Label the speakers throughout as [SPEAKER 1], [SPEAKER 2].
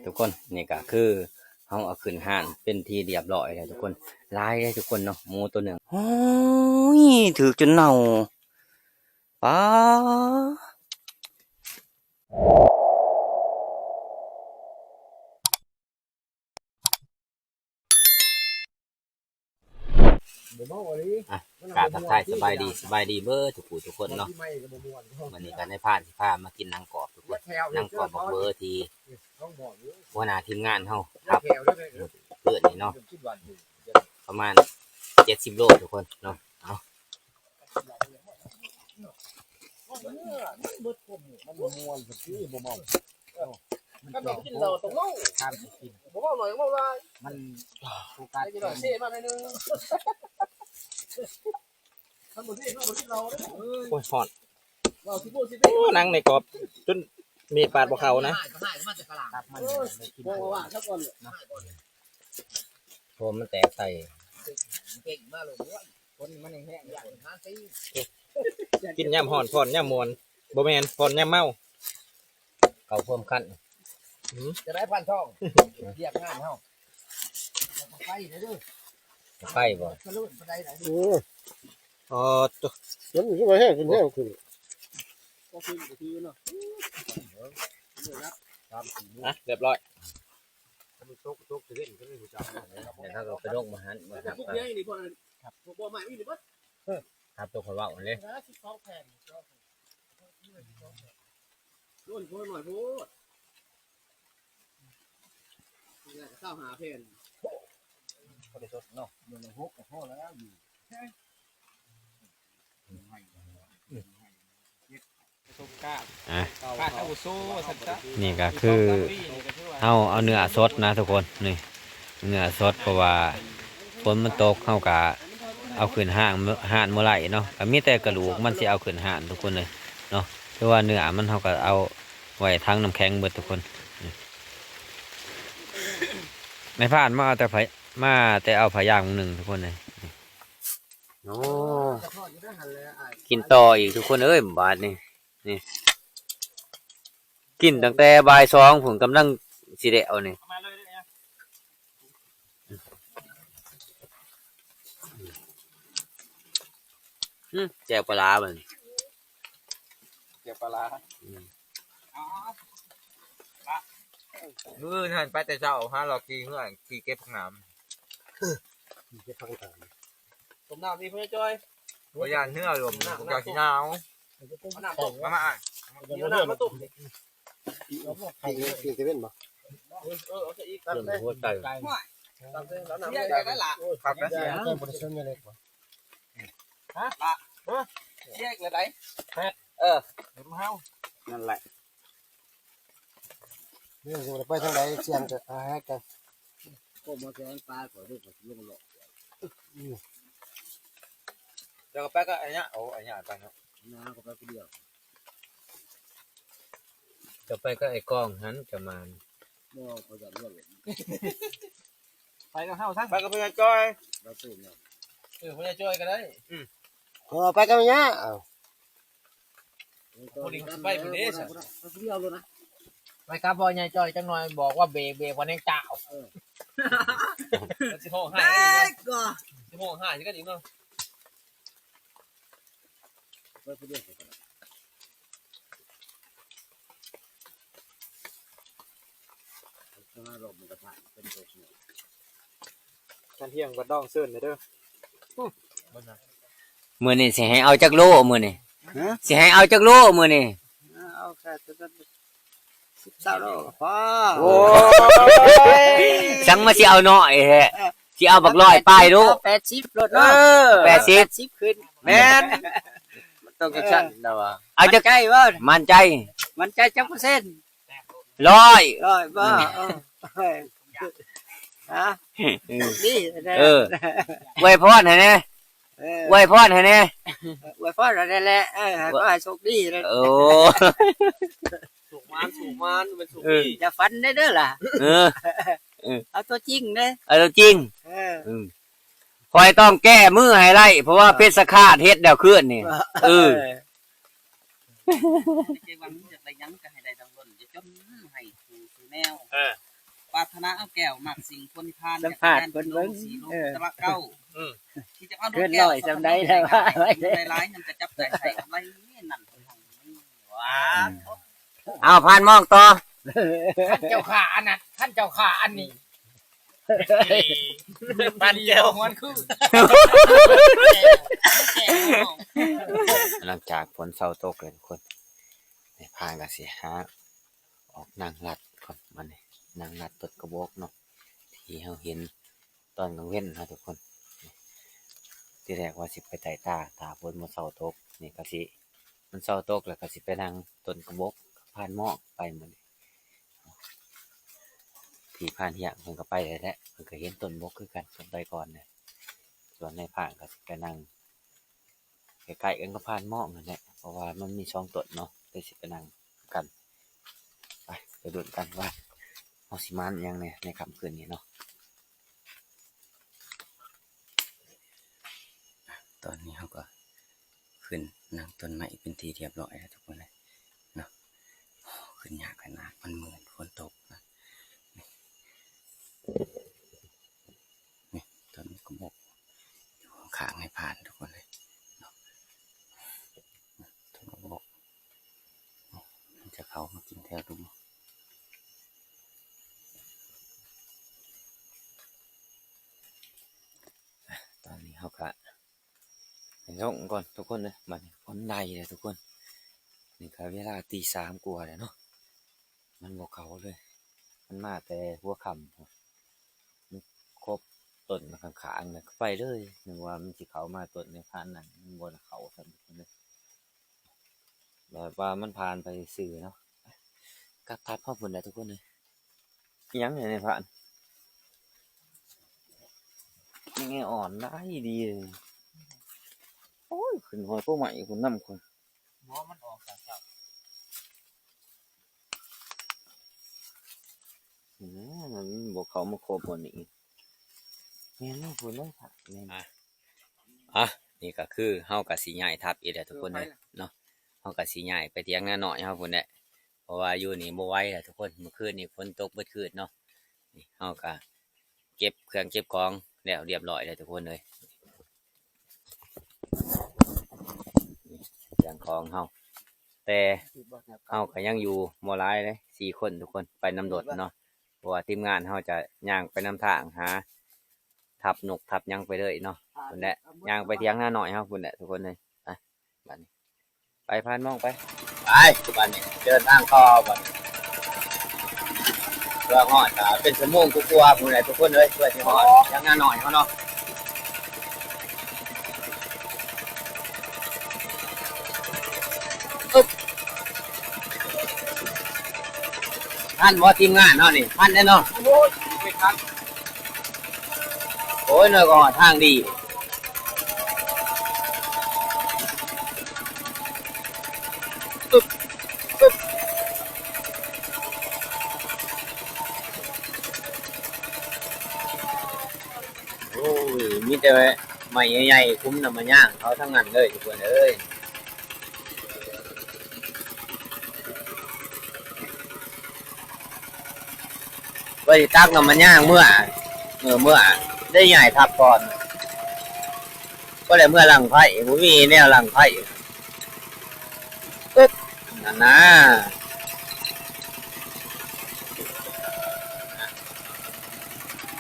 [SPEAKER 1] ทุกคนนี่ก็คือเขาเอาขึ้นห้านเป็นทีเรียบร้อยแล้วทุกคนลายได้ทุกคนเนาะหมูตัวหนึ่งโอ้ยถือจนเน่าป้ากราบทักทายสบายดีเบอร์ทุกคนเนาะวันนี้กันในพานที่พามากินนางกอบทุกคนนางกอบบอกเบอร์ทีหัวหน้าทีมงานเฮาครับเปิดนี่เนาะประมาณ70 โลทุกคนเนาะเอา
[SPEAKER 2] ก็ไม่กินเราตรงนู้นผมเอาหน่อยผมเอาเลยมันโอกาสจะหน่อยเซ่มาหน่อยนึงมันหมดที่เราโอ้ยหอดนั่งในกรอบจนมีปาดบ่เขานะ
[SPEAKER 1] ผมมันแตกใส่
[SPEAKER 2] กินย่ำหอนพอนย่ำมวนบ่แมนพอนย่ำเมา
[SPEAKER 1] เก่าเพิ่มขั้น
[SPEAKER 2] จะได้พันช่องเรียกงานเฮาไปเด้อ
[SPEAKER 1] ไปบ่
[SPEAKER 2] อ๋อตัวมันอยู่มาแห้งขึ้นแห้งขึ้นก็ขึ้นไปทีเนาะเรียบร้อย
[SPEAKER 1] เดี๋ยวถ้าเราไปโรคมาหันมาครับครับตัวคนว่าเลย
[SPEAKER 2] รุ่นพูดหน่อยพูดข้าวหาเพนก็ได้สดเนาะมันหกกับพ่อแล้วอยู่
[SPEAKER 1] นี่ก็คือเอาเนื้อสดนะทุกคนนี่เนื้อสดเพราะว่าฝนมันตกเข้ากะเอาขึ้นห่านเมื่อไหร่เนาะก็มีแต่กระดูกมันสิเอาขึ้นห่านทุกคนเลยเนาะเพราะว่าเนื้อมันเขาก็เอาไว้ทั้งน้ำแข็งเบิดทุกคนในผ่านมาเอาแต่เอาผายางหนึ่งทุกคนเลยโอ้กินต่ออีกทุกคนเอ้ยบาทนี่กินตั้งแต่บ่าย2ผมกำลังสิได้เอานี่แจ่วปลาเหมือน
[SPEAKER 2] เกี่ยวปลา
[SPEAKER 3] ท่านไปแต่เช้าฮะเรากีเพื่อนกีเก็บผักน้
[SPEAKER 2] ำเก็บผักน้ำผมน้ำนี่เพื่อนจ้อย
[SPEAKER 3] ำพยานเนื้อรวมผมอยากกินน้ำมา
[SPEAKER 2] เดี๋ยวน้ำมาตุ่มใครกินเซเว่นบ่เอาจะอีกตั้งเลย
[SPEAKER 1] หัวใจ
[SPEAKER 2] ตั้งเลยแล้วน้ำได้ได้ละ
[SPEAKER 3] ครับนะ
[SPEAKER 2] แก้มบริสุทธิ์เลยฮะแยกเลยไหนเห็นเฮา
[SPEAKER 1] นั่นแหละ
[SPEAKER 2] เรื่องจะไปทางไหนเชียงจะให้กันก็มาแกงปลาขอดูลงหลอก
[SPEAKER 3] จะก็ไปก็ไอ้เนี้ยโอ้ไอ้เนี้ยไปเนาะ
[SPEAKER 2] น้าก็ไปคนเดียว
[SPEAKER 1] จะไปก็ไอ้กล้องหันจะมา
[SPEAKER 2] บ่เขาจะเลือก
[SPEAKER 3] ไปก็เฮาทั้งไปก็เพื่อนจ้อย
[SPEAKER 2] เราตื่นเนี่ย
[SPEAKER 3] เพื่อนจ้อยก็ได้
[SPEAKER 2] ไปกันเนี้ย
[SPEAKER 3] คนนี้ไปคนนี้สิ
[SPEAKER 2] คนเดียวเลยนะ
[SPEAKER 3] ไปครับพ่อใหญ่จ้อยจังหน่อยบอกว่าเบรกวันนี้เจ้า15 5ก็15 5ก็ดีมั้ง
[SPEAKER 2] ไปคนเดียวจะมาหลบมันกระถางเป็นตัวเนี่ย
[SPEAKER 3] กันเที่ยงก็ต้องเซิร์นเลยเด้อ
[SPEAKER 1] มือนี่สิให้เอาจักโลมือนี่สิให้เอาจักโลมือนี่
[SPEAKER 2] เอาแค่10 โลพอ
[SPEAKER 1] โอ้ยจังมาสิเอาน้อยแฮะสิเอาบักร้อยป้ายดู
[SPEAKER 2] 80รถเนาะ80ขึ้น
[SPEAKER 1] แม่น
[SPEAKER 2] ต้องกระชั้นเด้อ
[SPEAKER 1] เอาจัก
[SPEAKER 2] ใจบ่
[SPEAKER 1] มั่นใจ
[SPEAKER 2] จักเปอร์เซ็นต์
[SPEAKER 1] 100
[SPEAKER 2] บ่ฮะนี่
[SPEAKER 1] ไว้พรให้แน่ไว้พรให้แน่
[SPEAKER 2] ไว้พรนั่นแหละก็ให้โชคดีเลย
[SPEAKER 1] โอ้
[SPEAKER 3] สุกมันเป็นสุกดี
[SPEAKER 2] อย่าฝันได้เด้อล่ะเอาตัวจริงเด้
[SPEAKER 1] เอาตัวจริงคอยต้องแก้มือให้ไล่เพราะว่าเพชรฆาตเฮ็ดแล้วขึ้นนี่
[SPEAKER 2] วันจะไปยังก็ให้ได้ดังล้นจะจนให้แน
[SPEAKER 4] นวปรารถนาเอาแก้วมักสิ่งคนพานสีลงตะละเก้าที่จะเอาลูกแก้วสำได้แล้วว่าหลายๆนั่นจะจับใจใส่กำไรนี่นั่นว้า
[SPEAKER 1] เอาผ่านมองต่อ
[SPEAKER 3] ท่านเจ้าขาอันนั้นท่านเจ้าขาอันนี้
[SPEAKER 2] ปันเจียว
[SPEAKER 3] มันคือ
[SPEAKER 1] หลังจากฝนเศร้าตกเลยทุกคนในพานก็สิหาออกนางรัดก่อนมันนี่นางรัดต้นกระบอกเนาะที่เราเห็นตอนกลางเว้นนะทุกคนที่แรกว่าสิไปไต่ตาฝนมาเศร้าตกนี่ก็สิมันเศร้าตกแล้วก็สิไปนั่งต้นกระบอกผ่านหม้อไปหมดที่ผ่านเหี้ยมันก็ไปเลยแหละมันก็เห็นต้นบกคือกันต้นไปก่อนเนี่ยส่วนในผ่านก็สิไปนั่งใกล้ๆกันก็ผ่านหม้อนั่นแหละเพราะว่ามันมีช่องต้นเนาะไปสิไปนั่งกันไปดูกันว่าเอาสิมันยังในค่ำคืนนี้เนาะตอนนี้เขาก็ขึ้นนั่งต้นไม้เป็นทีเรียบร้อยแล้วทุกคนเลยเนาะขึ้นยากขนาดมันเหมือนฝนตกนะนี่ต้นกระบอกอยู่ข้างให้ผ่านทุกคนเลยเนาะต้นกระบอกมันจะเข้ามากินแถวดูตอนนี้เขาก็ไปส่งก่อนทุกคนเลยมันฝนในเลยทุกคนนี่ก็เวลาตีสามกว่าเลยเนาะมันบอกเขาเลยมันมาแต่หัวค่ำมันครบต้นข้างๆเนี่ยไปเลยนึกว่ามันจะเขามาต้นในพันนั่นมันบนเขาสักคนเลยแบบว่ามันผ่านไปสื่อเนาะกับทัดพ่อฝุ่นได้ทุกคนเลยยังไงในผ่านยังไงอ่อนได้ดีเลยโอ้ยขึ้นหอยพวกใหม่คุณน้ำคน
[SPEAKER 3] หมอมันออกจากเจ้า
[SPEAKER 1] มันบอกเขามาโคบนนี้แม่นคุณได้ค่ะแม่นนี่ก็คือเฮากับสีใหญ่ทับอีกแล้วทุกคนเลยเนาะเฮากับสีใหญ่ไปเตียงหน้าหน่อยเฮาพุ่นแหละเพราะว่าอยู่นี่บ่ไหวแล้วทุกคนเมื่อคืนนี่ฝนตกเมื่อคืนเนาะนี่เฮาก็เก็บเครื่องเก็บของแล้วเรียบร้อยแล้วทุกคนเลยเครื่องของเฮาแต่เฮาก็ยังอยู่บ่หลายเลย4คนทุกคนไปนำรถเนาะเพราะว่าทีมงานเฮาจะย่างไปนำทางหาทับนกทับยังไปเลยเนาะพุ่นแหละย่างไปเถียงหน้าหน่อยเฮาพุ่นแหละทุกคนเลยไปบัดนี้ไปพานมองไปบัดนี้เดินทางต่อบัดเพื่อฮอดเป็นชั่วโมงกว่าๆพุ่นแหละทุกคนเลยเพื่อสิฮอดเถียงหน้าหน่อยเฮาเนาะท่านบ่ทีมงานเนาะนี่ท่านแน่เนาะโอ้ยไปทันโอ้ยเนาะก็ทางดีโอ้ยมีแต่ไม้ใหญ่ๆคุ้มนำมาย่างเขาทั้งนั้นเลยทุกคนเอ้ยไปตักนำมาย่างเมื่อได้ใหญ่ทับก่อนก็เลยเมื่อหลังไผ่ผมมีแนวหลังไผ่ปึ๊บนั่นนะ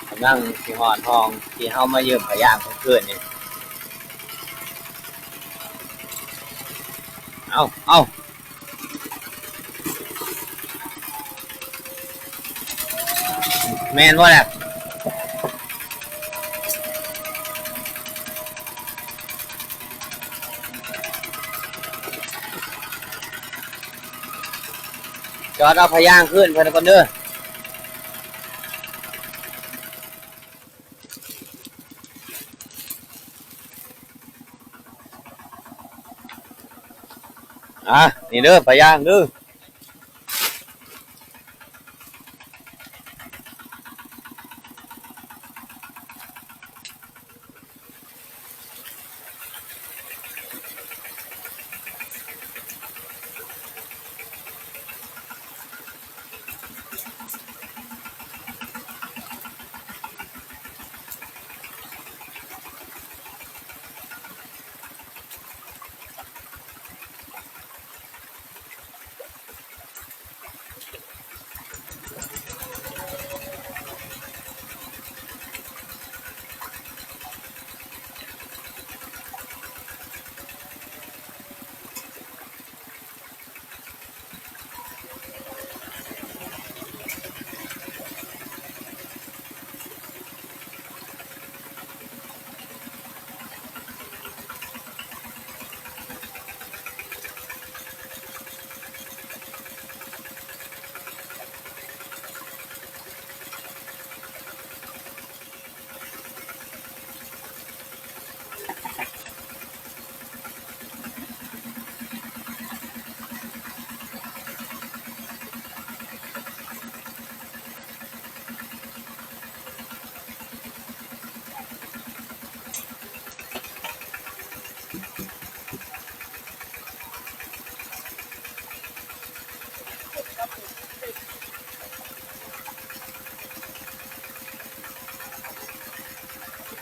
[SPEAKER 1] กำลังสีหอดทองที่เข้ามาเยืมพยางเพื่อนนี่เอาแมนว่าแหละจอดเอาพยางขึ้นเพื่อนคนเด้อนี่เด้อพยางเด้อ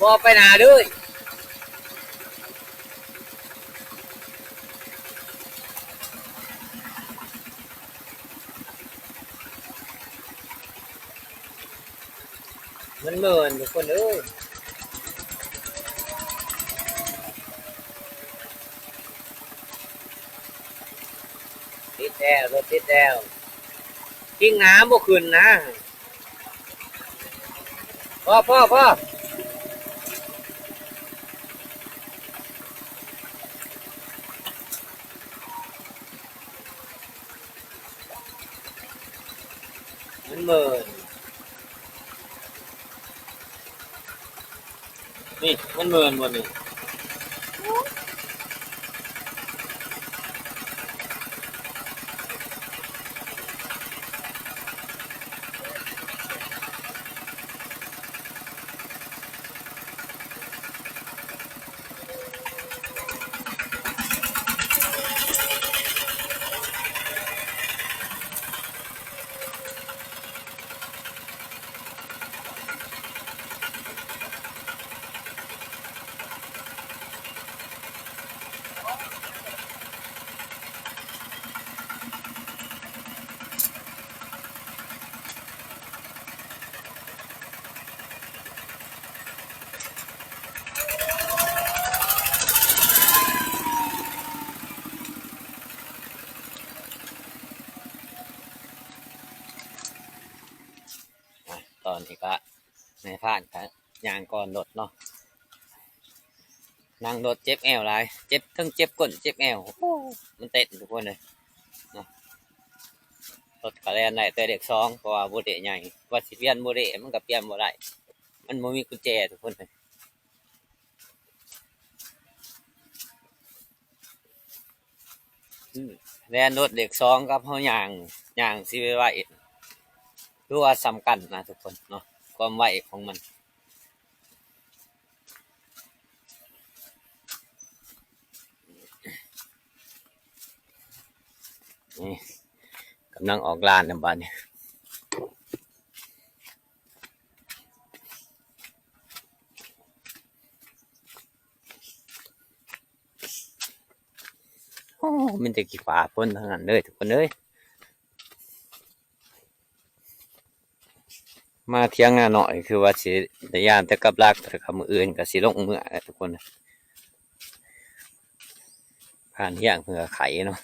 [SPEAKER 1] บ่ไปหนาด้วยมันเหมือนทุกคนเอ้ยติดแล้วรถติดแล้วกิ้งน้ำบ่ขึ้นนะพ่อมันเหมือนนี่มันเหมือนหมดนี่ตอนนี้ก็ในผ่านครับยางก่อนรถเนาะนั่งรถเจ็บแอวหลายเจ็บทั้งเจ็บก้นเจ็บแอวมันเต้นทุกคนเลยเนาะรถกระแลนได้แต่เด็กสองเพราะว่าโบเดใหญ่ว่าสิเปลี่ยนโบเดมันก็เปลี่ยนบ่ได้มันบ่มีกุญแจทุกคนเลยแลนรถเด็กสองกับเฮายางสิไว้รู้ว่าสำคัญนะทุกคนเนาะความไวของมันนี่กำลังออกลานนะบ้านนี้โอ้มันจะกี่ฝาพ่นทั้งนั้นเลยทุกคนเลยมาเที่ยงหน้าหน่อยคือว่าสิแต่ยามแต่กับรักแต่กับมืออื่นกับสิลงมือทุกคนผ่านเที่ยงเพื่อไข่เนาะ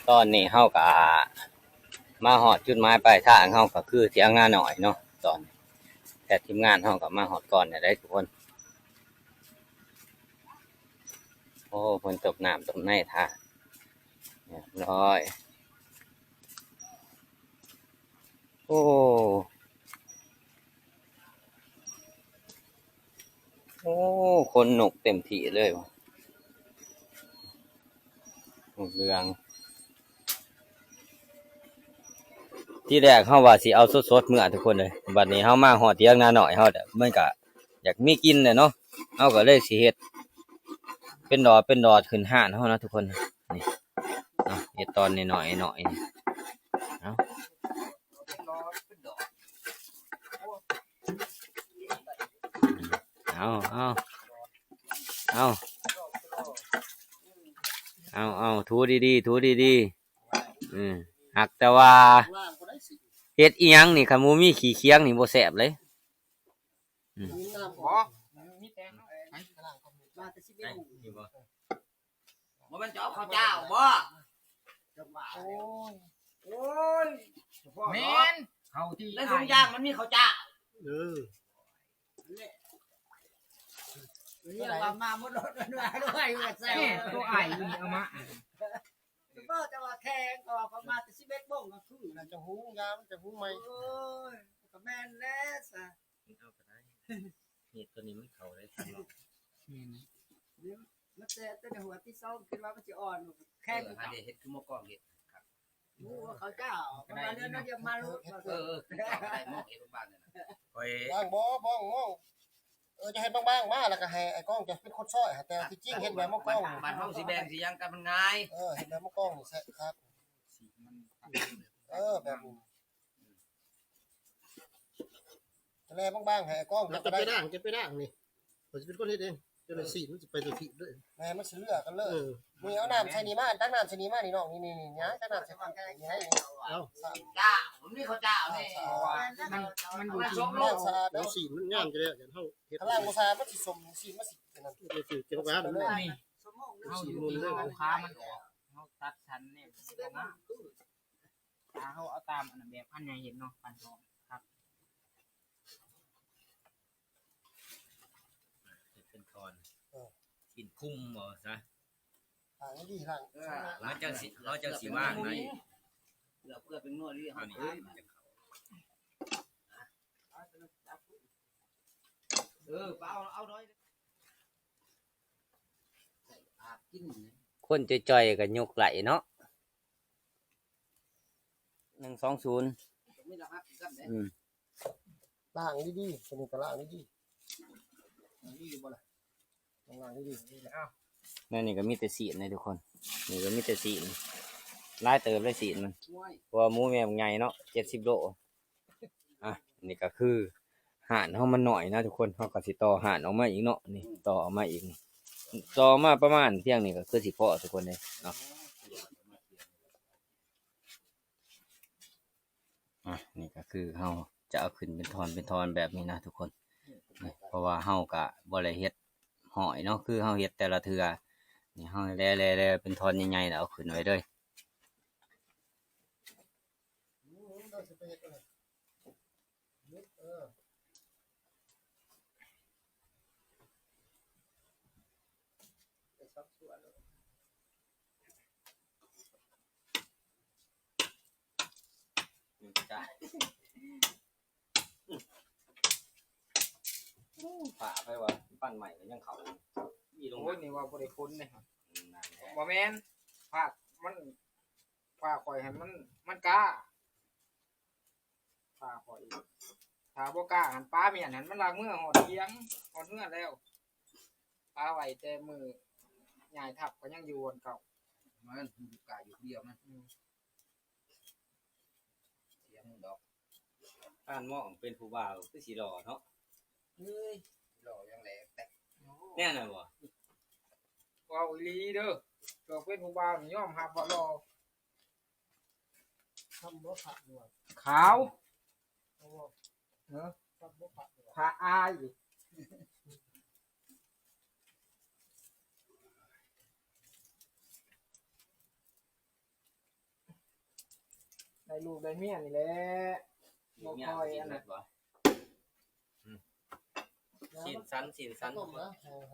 [SPEAKER 1] ตอนนี้เฮากับมาหอดจุดหมายปลายทางเฮาก็คือเที่ยงงานหน่อยเนาะตอนแต่ทีมงานเฮาก็มาหอดก่อนเนี่ยได้ทุกคนโอ้คนตกน้ำตกในท่าเรียบร้อยโอ้คนหนุกเต็มที่เลยวะเรื่องที่แรกเฮาว่าสิเอาสดๆมื้อทุกคนเลยบัดนี้เฮามาฮอดเที่ยงนาหน่อยเฮาเด้อมันก็อยากมีกินเนาะเฮาก็เลยสิเฮ็ดเป็นดอดขึ้นห้านเฮานะทุกคนนี่เนาะเฮ็ดตอนน้อยๆนี่เอาถูดีหักแต่ว่าเฮ็ดอีหยังนี่คันบ่มีขี้เคียงนี่บ่แซ่บเลย
[SPEAKER 4] บ่มันจะเอาข้าวเจ้าบ่โอ้ยแม่นข้าวที่แล้วทุกอย่างมันมีข้าวเจ้า
[SPEAKER 5] เรียกว่ามาหมดรถมันว่าด้วยว่าแซ่
[SPEAKER 3] ตัวไอ้นี่เอามา
[SPEAKER 5] ก็จะว่าแข่งก็ว่ามาแต่11โมงก็คือ
[SPEAKER 6] น่าจะหูยามจะหูไหม
[SPEAKER 5] โอ้ยก็แม่นแล้วซะ
[SPEAKER 2] เอาไปได้เห็ดตัวนี้มันเข้าได้ตลอด
[SPEAKER 5] มันแต่ตัวในหัวที่ซ่อมคิดว่ามันสิอ่อนแข่ง
[SPEAKER 4] หาเฮ็ดคือหม้อกล้องเฮ็ด
[SPEAKER 5] หมูเขาเจ้าประมาณนั้นเดี๋ยวมาลูก
[SPEAKER 4] คือได้หม้อเฮ็ดบ้านนั่นน่ะ
[SPEAKER 2] โอ้ย
[SPEAKER 6] บ้างบ่บ้องง่วงจะให้บ้างๆมาแล้วก็ให้ไอ้กล้องจะเป็นคนซ้อยแต่ที่จริงเห็นแบบมอกล้อง
[SPEAKER 4] บ้านเฮาสิแบ่งสิยังกันมันง่าย
[SPEAKER 6] เห็นแบบมอกล้องนี่ใช่ครับแบบนี้จะแลบ้างๆให้ไอ้กล้องจะไปด่างนี่ผมจะเป็นคนเฮ็ดเองจะเลยสีมันจะไปตัวผิดด้วยแม่มันสิเลือกกันเลยมีเอาน้ำใส่นี่มาตั้งน้ำใส่นี่มานี่น้องนี่นะตั้งน้ำใส่ฟังนี่ให้เอา
[SPEAKER 4] จ้าผมนี่เขาจ้านี่
[SPEAKER 3] มันอยู่ที่
[SPEAKER 6] ล่างสะอาดแล้วสีมันงามจะได้อย่างเฮาเฮ็ดล่างบ่สะอาดมันสิสมสีมันสินั่นคือเกี่ยวกับนั่น
[SPEAKER 3] นี่เอาอยู่ที่ลูกค้ามันออกเขาตัดชั้นเนี่ยมาถ้าเขาเอาตามอันแบบอันใหญ่เห็นเนาะปันทองครับ
[SPEAKER 2] เป็นคอนกินคุ้มบ่ซะ
[SPEAKER 6] ห่างดีห่าง
[SPEAKER 2] มันจังสิเราจังสิว่างไหน
[SPEAKER 4] เพื่อเป็นนวดที่
[SPEAKER 2] เอา
[SPEAKER 4] เฮา
[SPEAKER 2] นี่
[SPEAKER 4] เอาน้อยอาบกิน
[SPEAKER 1] คนจ่อยๆก็ยกไหลเนาะ120
[SPEAKER 4] ไม่ละครับกันเด้
[SPEAKER 6] ล่างดีๆตัวนี้ก็ล่างดีๆดีบ่ล่ะล่างดีๆ
[SPEAKER 1] นั่นนี่ก็มีแต่สีนเลยทุกคนนี่ก็มีแต่สีนลายเติมเลยสีนมันเพราะว่าหมูแม่มันใหญ่เนาะ70 โลนี่ก็คือห่านเฮามันหน่อยนะทุกคนเฮาก็สิต่อห่านออกมาอีกเนาะนี่ต่อออกมาอีกนี่ต่อมาประมาณเพียงนี่ก็คือสิพอทุกคนเลยเนาะนี่ก็คือเฮาจะเอาขึ้นเป็นทอนแบบนี้นะทุกคนนี่เพราะว่าเฮาก็บ่ได้เฮ็ดหอยเนาะคือเฮาเฮ็ดแต่ละเทื่อนี่เฮาแล่ๆเป็นทอนใหญ่ๆแล้วเอาขึ้นไว้เลยจ้ะฝาไปว่าปั้นใหม่ก็ยังเขามีลง
[SPEAKER 3] โอ้ยนี่ว่าบริคุณเลยครับ
[SPEAKER 1] นั่นแหละ
[SPEAKER 3] บ่แม่นภาคมันภาคข่อยให้มันกล้าภาคข่อยถ้าบ่กล้าหันป้าเมียนหันมันลากมือหอดเทียงหอดเมื่อแล้วป้าไว้แต่มือใหญ่ทับก็ยังอยู่บนเก่า
[SPEAKER 4] มันกาอยู่เดียวมันเสียงดอก
[SPEAKER 1] ป้านหม้องเป็นผู้บ่าวคือสิหล่อเนาะ
[SPEAKER 4] เฮ้ยหล่อยังแหลกแต่
[SPEAKER 1] แน่น่ะบ่
[SPEAKER 3] ว้าวอีหลีเด้อเกิดเป็นผู้บ่าวนี่ยอมรับว่ารอ
[SPEAKER 6] ทำบ่ผักด้วย
[SPEAKER 3] ขาว
[SPEAKER 6] ทำบ่ผักด้วย
[SPEAKER 3] ผาอายได้ลูกได้เมียนี่แหละบ่ค่อยอันนั้น
[SPEAKER 1] บ่สินสัน
[SPEAKER 6] ต้มนะให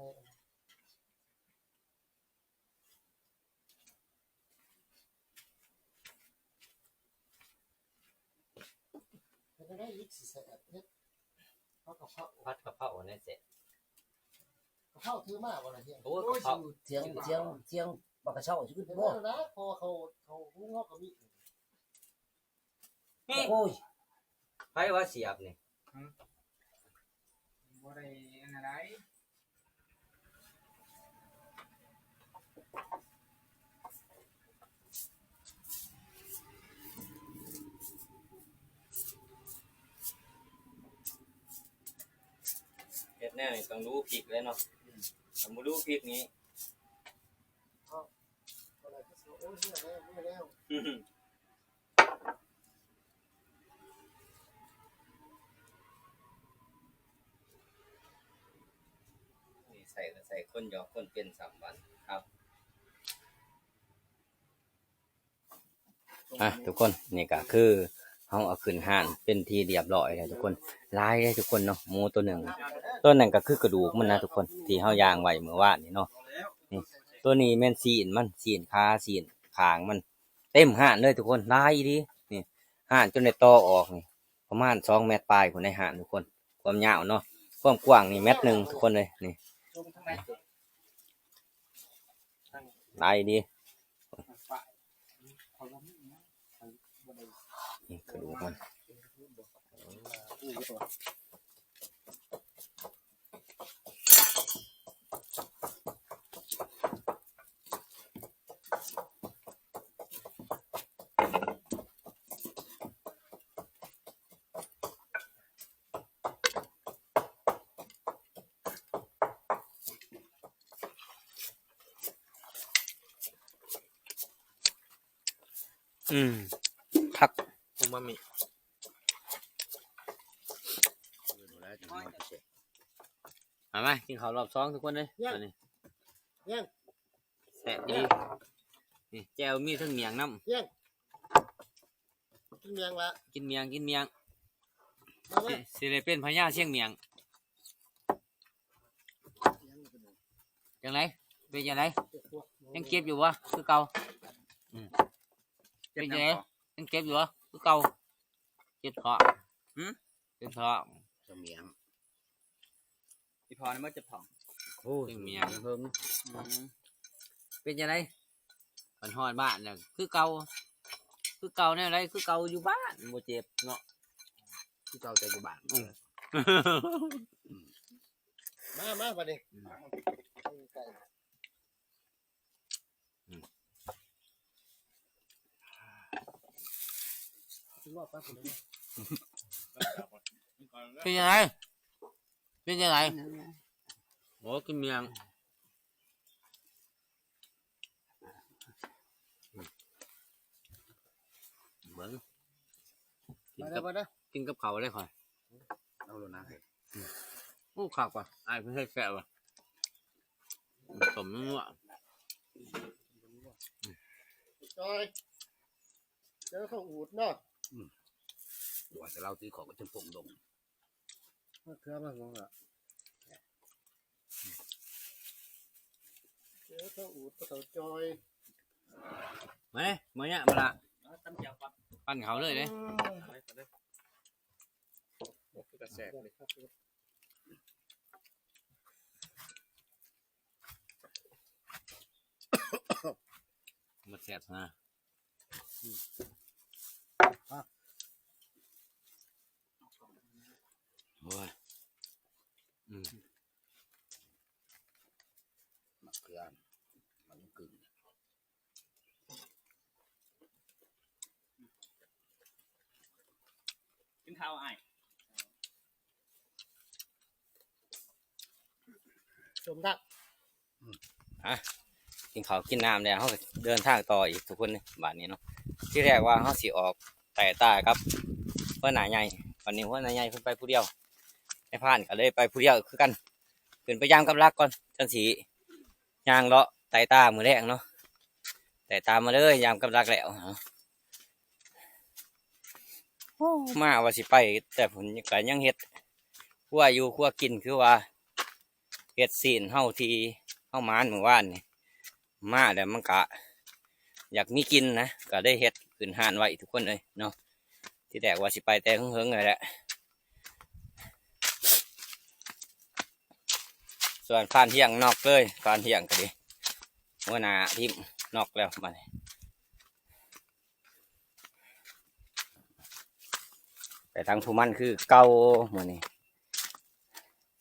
[SPEAKER 6] ้ได้อีกสิแซ่บเฮ็ดเขากับข้าว
[SPEAKER 1] พัดกะเพราเนี่ยเสร็จ
[SPEAKER 6] กับข้าวถือมาบ่ล่ะเฮีย
[SPEAKER 1] โอ้กะเพรา
[SPEAKER 4] เสียงปากกระเช้าสิขึ้น
[SPEAKER 6] เป็น
[SPEAKER 4] บ่
[SPEAKER 6] นั่นนะพอเขาหูงอกก็มี
[SPEAKER 4] โอ้ย
[SPEAKER 1] ไผว่าเสียบนี่
[SPEAKER 3] บ่ได้อันอะไร
[SPEAKER 1] เฮ็ดแน่นี่ต้องรู้พริกเลยเนาะถ้าบ่รู้พริกนี้
[SPEAKER 6] อะไรก็สิโอ้ยเฮียแล้ว
[SPEAKER 1] นี่ใส่ก็ใส่คนหยอกคนเป็น3 วันครับทุกคนนี่ก็คือ เขาเอาขึ้นห่านเป็นทีเรียบร้อยแล้วทุกคนลายได้ทุกคนเนาะหมูตัวหนึ่งตัวนั้นก็คือกระดูกมันนะทุกคนที่เขาย่างไว้เมื่อวานนี่เนาะนี่ตัวนี้แม่นซีนมันซีนขาซีนขางมันเต็มห่านเลยทุกคนลายดีนี่ห่านจนในตอออกนี่ประมาณ2 เมตรปลายคนในห่านทุกคนความยาวเนาะความกว้างนี่1 เมตรทุกคนเลยนี่ลายดีนี่กระดูกมันคัก
[SPEAKER 2] อูมามิ
[SPEAKER 1] มาไหมกินข้าวรอบ2ทุกคนเลยตอนนี้
[SPEAKER 6] ยัง
[SPEAKER 1] แซ่บดีนี่แจ่วมีทั้งเมียงน้
[SPEAKER 6] ยังกินเมียงละ
[SPEAKER 1] ำกินเมียง
[SPEAKER 6] มาไหม
[SPEAKER 1] สิเลยเป็นพญาเชียงเมียงจังไรเป็นจังไรยังเก็บอยู่วะคือเก่าเป็นจังไรยังเก็บอยู่วะคือเก่าเจ็บท้องเจ็บท้อง
[SPEAKER 4] เมียงอีพอนี่มันจะผ่อง
[SPEAKER 1] เชียงเมียงเพิ่มเป็นจังไรมันหอดบ้านเนี่ยคือเก่าเนี่ยไรคือเก่าอยู่บ้านบ่เจ็บเนาะคือเก่าแต่อยู่บ้าน
[SPEAKER 6] มาบัดนี้
[SPEAKER 1] เป็นยังไงเป็นยังไงโอ้กินเมียงเหมือนกินกับเขาเลยค่ะ
[SPEAKER 4] เอาโลนะ
[SPEAKER 1] โอ้ขับว่ะไอ้เพิ่งให้แกะว่ะสมนัว
[SPEAKER 6] จอยเจอข้าวอูดเนาะ
[SPEAKER 4] ว่าจะเล่าตีของก็จะปงดง
[SPEAKER 6] เครือมันงงอ่ะเจอข้าวอูดข้าวจอย
[SPEAKER 1] มาเนี่ยมาละปั้นเขาเลยเด้
[SPEAKER 2] กระแสเลย
[SPEAKER 1] มาแซ่บนะโอ้ย
[SPEAKER 4] มะเขือมันกึ่ง
[SPEAKER 3] กินข้าวไอ้
[SPEAKER 6] สมดัก
[SPEAKER 1] กินข้าวกินน้ำเนี่ยเขาก็เดินทางต่ออีกทุกคนนี่บ้านนี้เนาะที่แรกว่าเขาสิออกแต่ตาครับเพื่อนหนาใหญ่วันนี้เพื่อนหนาใหญ่เพิ่นไปผู้เดียวไม่ผ่านก็เลยไปผู้เดียวคือกันขึ้นไปย่างกับรักก่อนจังสีย่างเลาะไต่ตามือแรกเนาะไต่ตามาเลยย่างกับรักแล้วมาว่าสิไปแต่ผมก็ยังเฮ็ดคั่วอยู่คั่วกินคือว่าเฮ็ดศีลเฮาที่เฮามานเมื่อวานนี่มาแล้วมันก็อยากมีกินนะก็ได้เฮ็ดขึ้นห้านไว้ทุกคนเลยเนาะที่แรกว่าสิไปแต่เฮิงๆเลยแหละส่วนฟานเที่ยงนอกเลยฟานเที่ยงก็ดีหัวหน้าทีมนอกแล้วมาไปทางภูมันคือเก่าหมดนี่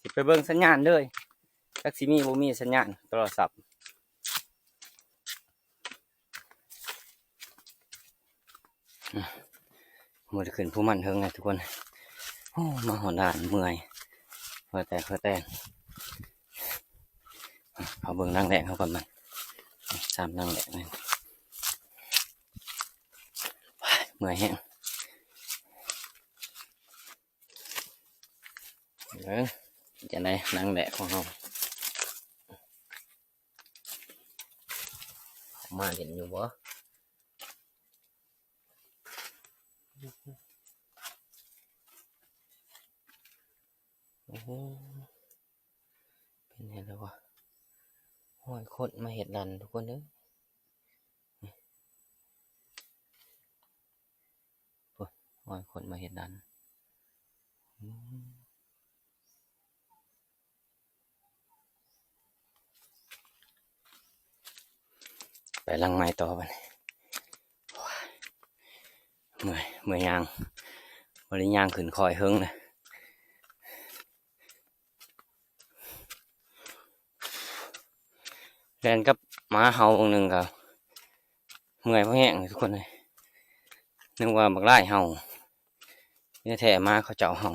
[SPEAKER 1] สิไปเบิ่งสัญญาณเลยจักสิมีบ่มีสัญญาณโทรศัพท์หมดขึ้นภูมันเฮิงไงทุกคนโอ้มาหอนด่านเมื่อยเพื่อแต่เอาเบิ่งนั่งแดงเขาก่อนมัน3นั่งแดงเลยเมื่อยแห้งจะได้นั่งแดดของเขามาเห็นอยู่บ่ โอ้โหเป็นไงแล้ววะห้อยคนมาเห็ดดันทุกคนเด้อห้อยคนมาเห็ดดันไปลังไม้ต่อไปเมื่อยยางบริยางขึ้นคอยเฮิงเลยแลนกับหมาเห่าองหนึ่งกับเมื่อยเพราะแห้งทุกคนเลยนึกว่าบักไล่เห่าเนี่ยแท้มาเขาเจ้าเห่า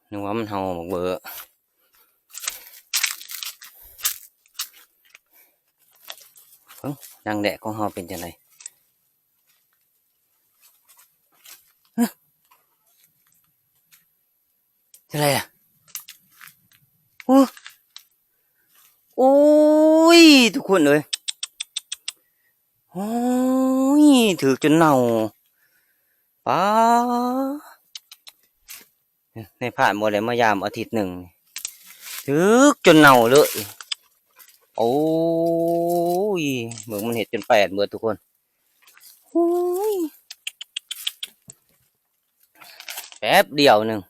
[SPEAKER 1] นึกว่ามันเห่าบักเบอดังแดดของเห่าเป็นจังไงอะไรอ่ะโอ้ยทุกคนเลยโอ้ยถือจนเน่าป้าในผ่านหมดเลยมายามอาทิตย์หนึ่งถือจนเน่าเลยโอ้ยเหมือนมันเห็ดจน8เมื่อทุกคนโอ้ยแป๊บเดียวหนึ่ง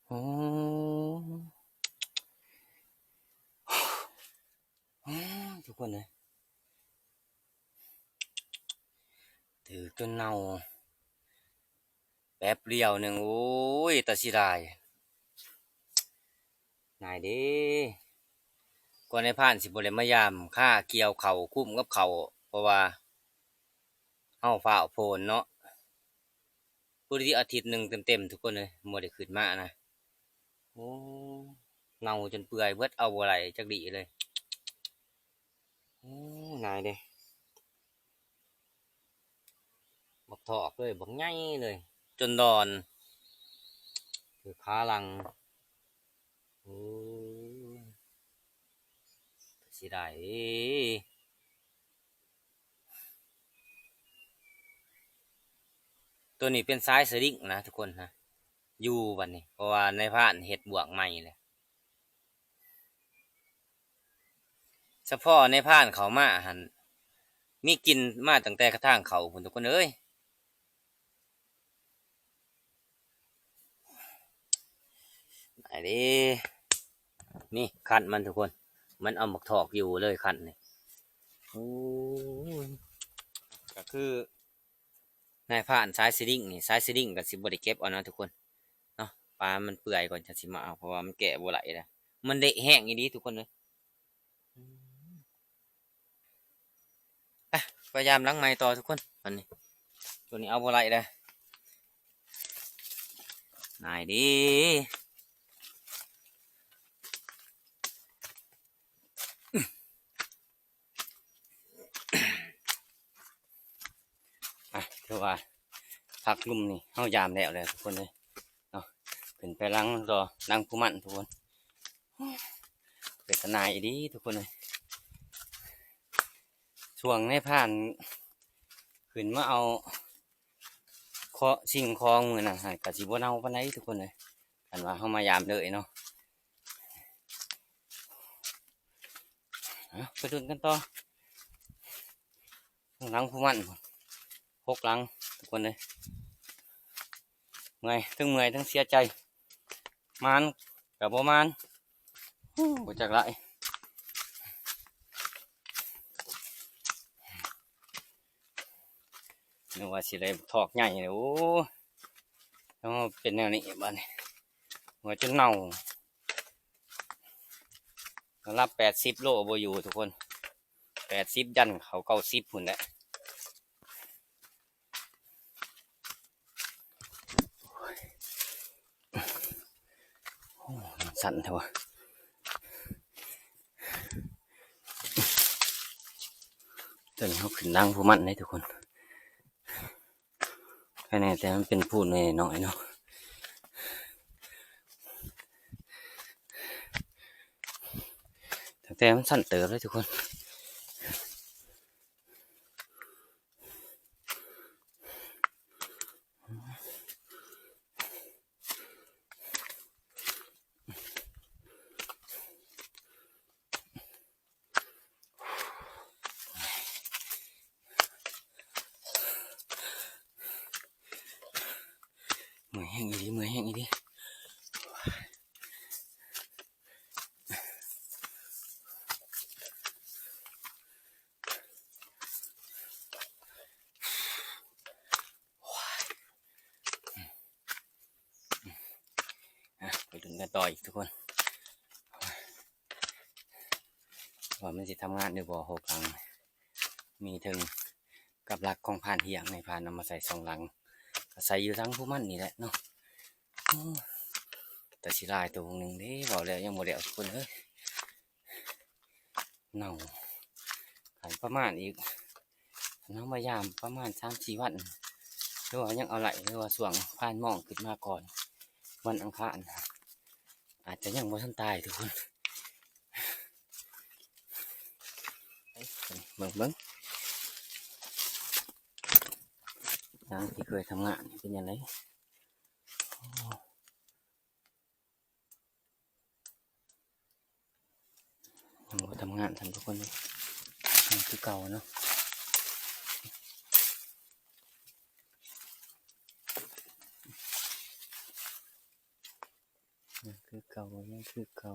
[SPEAKER 1] โอ้ทุกคนเลยถือจนเน่าแป๊บเดียวหนึ่งโอ้ยตาสิได้นายดิก่อนในผ่านสิบริมายามค่าเกี่ยวเข่าคุ้มกับเข่าเพราะว่าเอาฝ่าโพนเนาะพูดที่อาทิตย์หนึ่งเต็มทุกคนเลยหมดได้ขึ้นมานะโอ้เน่าจนเปื่อยเบิดเอาอะไรจักดีเลยนายเด้บักถอกเลยบักไงเลยจนดอนคือขาลังโอ้สิได้ตัวนี้เป็นสายสลิงนะทุกคนนะอยู่บัดนี้เพราะว่าในผ่านเห็ดบวกใหม่เลยเฉพาะในผ่านเขามาหันมีกินมาตั้งแต่กระทั่งเขาคุณทุกคนเอ้ยไหนดินี่คันมันทุกคนมันเอาหมกถอกอยู่เลยคันนี่โอ้ก็คือนายผ่านสายสลิงนี่สายสลิงกับสิบบริเก็บเอานะทุกคนเนาะปลามันเปื่อยก่อนจะสิมาเอาเพราะว่ามันแก่บ่ไหลแล้วมันเดะแห้งอย่างนี้ทุกคนเลยพยายามล้างไม้ต่อทุกคนวันนี้ตัวนี้เอาบ่ไหลเลยนายดิคือว่าพักลุ่มนี่เข้ายามแล้วเลยทุกคนเลยเนาะขึ้นไปล้างรอล้างผู้มันทุกคนเป็นทนายดีทุกคนเลยช่วงในผ่านขึ้นมาเอาเคาะสิ่งคลองมือน่ะกะสิบ่เน่าปานใดทุกคนเลยกันว่าเข้ามายามเลยเนาะไปดูกันต่อล้างผู้มัน6 หลังทุกคนเลยเมื่อยทั้งเสียใจมันกับบ่มันบ่จักไรนึกว่าสิได้ถอกใหญ่เลยโอ้แล้วเป็นแนวนี้บ้านนี้หัวจนเน่ารับ80 โลบ่อยู่ทุกคน80ยันเขา90พุ่นแหละสั่นเถอะตอนนี้เขาขึ้นนั่งผู้มันได้ทุกคนแค่นี้แต่มันเป็นพูดน้อยเนาะแต่มันสั่นเติบเลยทุกคน
[SPEAKER 4] ห้งอีดิไปดูกันต่ออีกทุกคนว่ามันจะทำงานด้วยบ่อหกหลังมีถึงกับหลักของผ่านเหียงในผ่านนำมาใส่สองหลังใส่อยู่ทั้งผู้มันนี่แหละเนาะแต่สิลายตัวหนึ่งเด้บอกแล้วยังหมดแล้วทุกคนเอ้ยเน่าขันประมาณอีกน้องพยายามประมาณ3-4 วันหรือว่ายังเอาไหลหรือว่าส่วงผ่านหมองขึ้นมาก่อนวันอังคารอาจจะยังบ่ทันตายทุกคนเบิ่งอย่างที่เคยทำงานเป็นยังไงยังบ่ทำงานทำทุกคนเลยนี่คือเก่าเนาะยังคือเก่ายังคือเก่า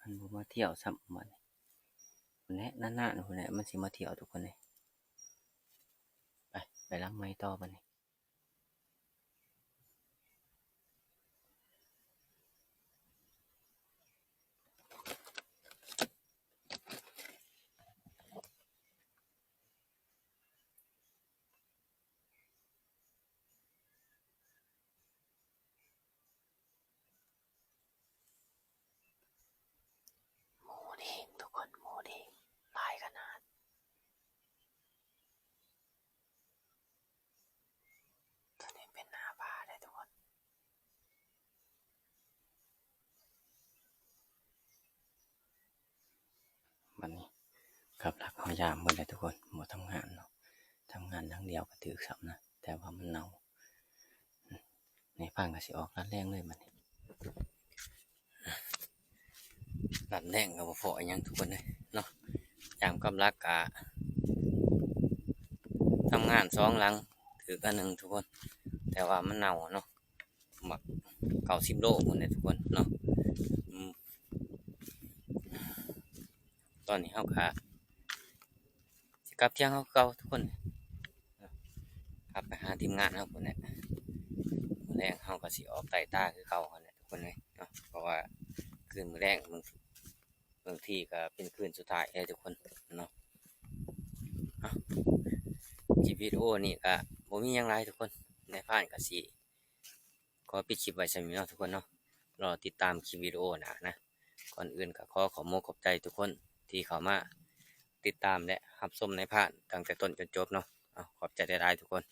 [SPEAKER 4] มันบ่มาเที่ยวซ้ำมันคนนี้นานๆคนนี้มันสิมาเที่ยวทุกคนเลยไปล้างไม้ต่อไปนี่หมูเด้งทุกคนหมูเด้งลายขนาดตอนนี้เป็นหน้าผาเลยทุกคนวันนี้กับหลักพยายามหมดเลยทุกคนหมดทำงานเนาะทำงานทั้งเดียวก็ถือสับนะแต่ว่ามันเน่าในพังก็สิออกรัดแรงเลยมันรัดแรงกับฝอยยังทุกคนเลยเนาะอย่างกำลักกะทำงาน2 หลังถือกันหนึ่งทุกคนแต่ว่ามันเน่าเนาะหมัก90 โลคนเลยทุกคนเนาะตอนนี้เขาค่ะกลับเที่ยงเขาเก่าทุกคนกลับไปหาทีมงานเขาคนนี้มื้อแรกเขาก็สิออกไต่ตาคือเขาคนนี้ทุกคนเลยเนาะเพราะว่าคืนมื้อแรกบางทีก็เป็นคืนสุดท้ายเลยทุกคนเนาะคลิปวิดีโอนี่ก็บ่มีหยังไรทุกคนในผ่านก็สิขอปิดคลิปไว้สำหรับเนาะทุกคนเนาะรอติดตามคลิปวิดีโอนะก่อนอื่นก็ขอขอบใจทุกคนที่เข้ามาติดตามและรับชมในผ่านตั้งแต่ต้นจนจบเนาะขอบใจได้ทุกคน